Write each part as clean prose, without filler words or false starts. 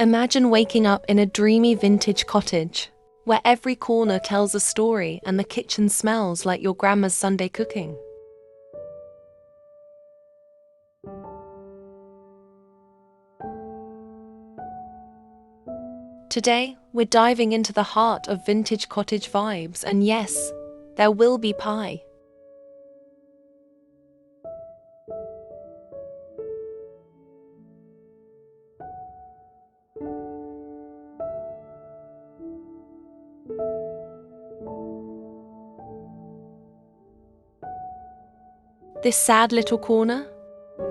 Imagine waking up in a dreamy vintage cottage, where every corner tells a story and the kitchen smells like your grandma's Sunday cooking. Today, we're diving into the heart of vintage cottage vibes, and yes, there will be pie. This sad little corner?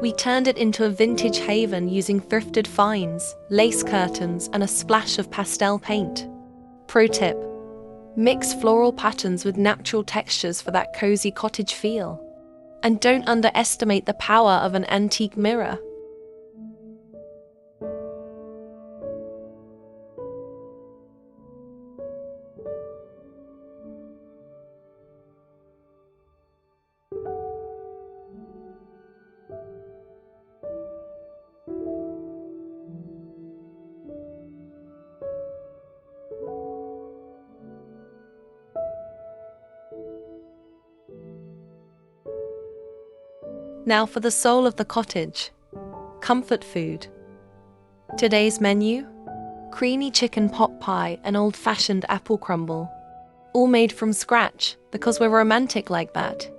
We turned it into a vintage haven using thrifted finds, lace curtains, and a splash of pastel paint. Pro tip: mix floral patterns with natural textures for that cozy cottage feel. And don't underestimate the power of an antique mirror. Now for the soul of the cottage: comfort food. Today's menu? Creamy chicken pot pie and old-fashioned apple crumble. All made from scratch because we're romantic like that.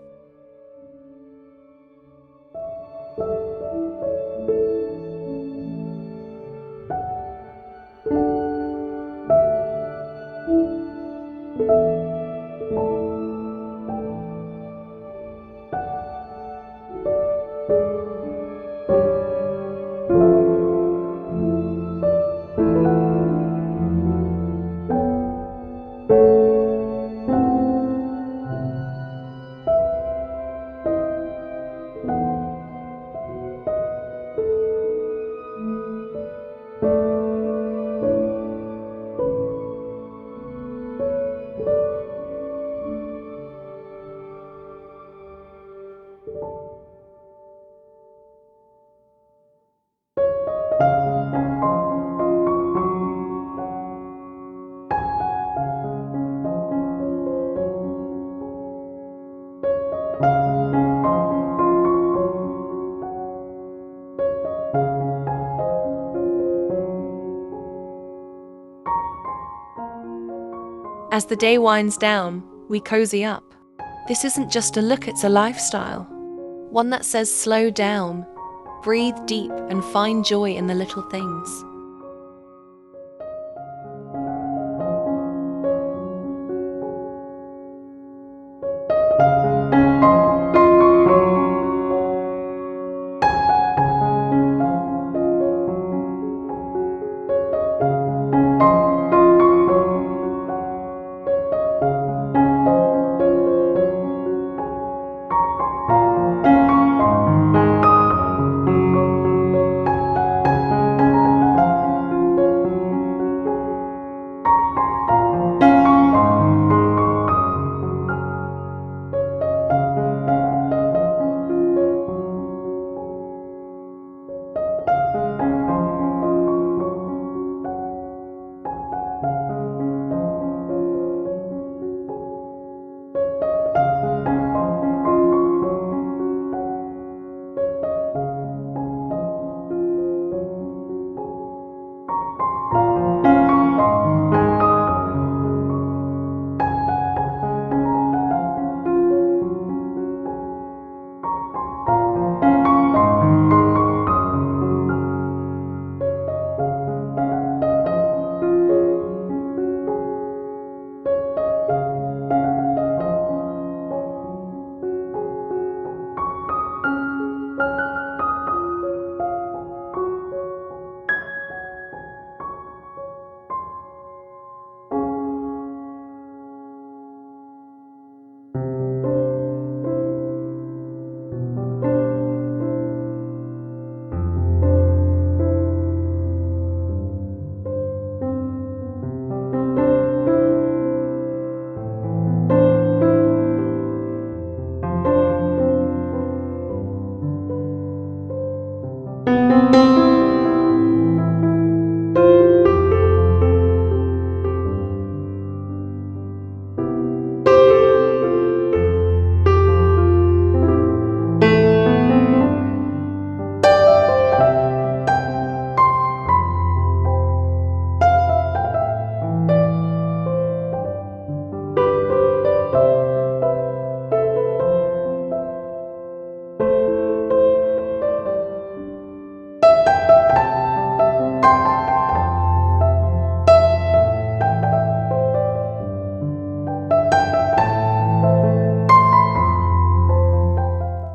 As the day winds down, we cozy up. This isn't just a look, it's a lifestyle. One that says slow down, breathe deep, and find joy in the little things.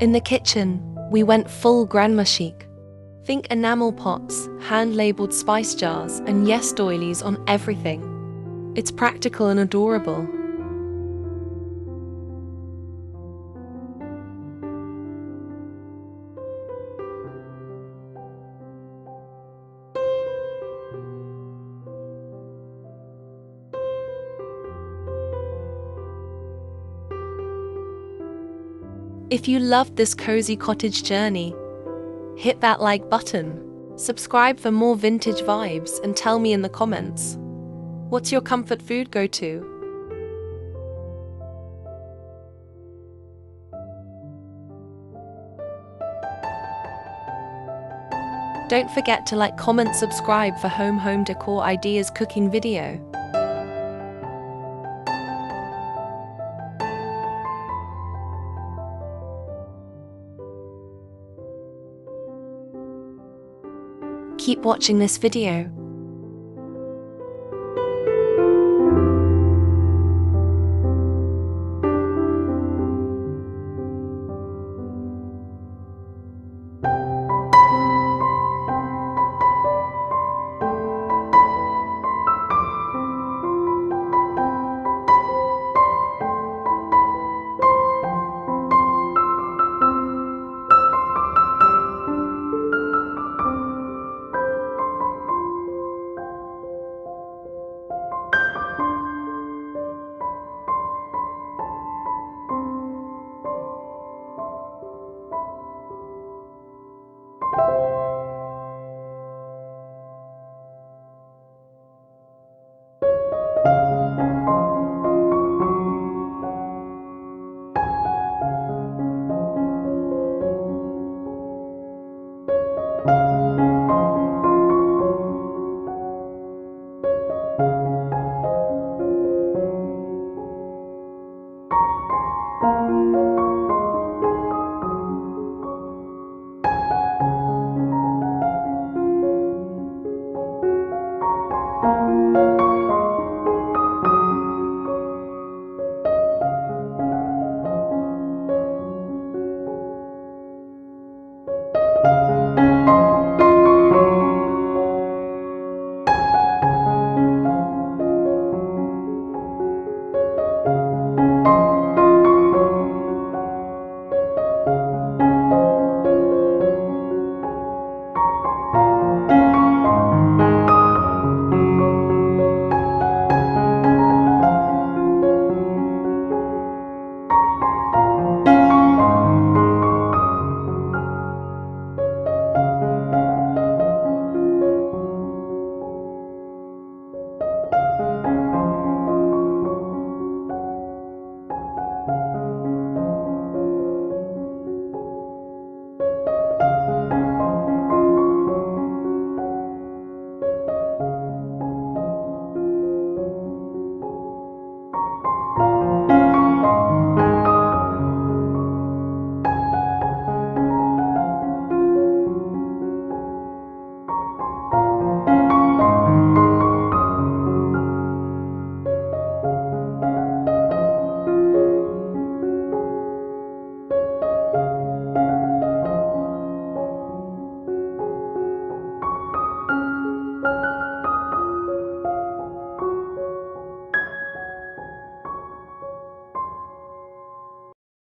In the kitchen, we went full grandma chic. Think enamel pots, hand-labeled spice jars, and yes doilies on everything. It's practical and adorable. If you loved this cozy cottage journey, hit that like button. Subscribe for more vintage vibes and tell me in the comments, what's your comfort food go-to? Don't forget to like, comment, subscribe for home decor ideas cooking video. Keep watching this video.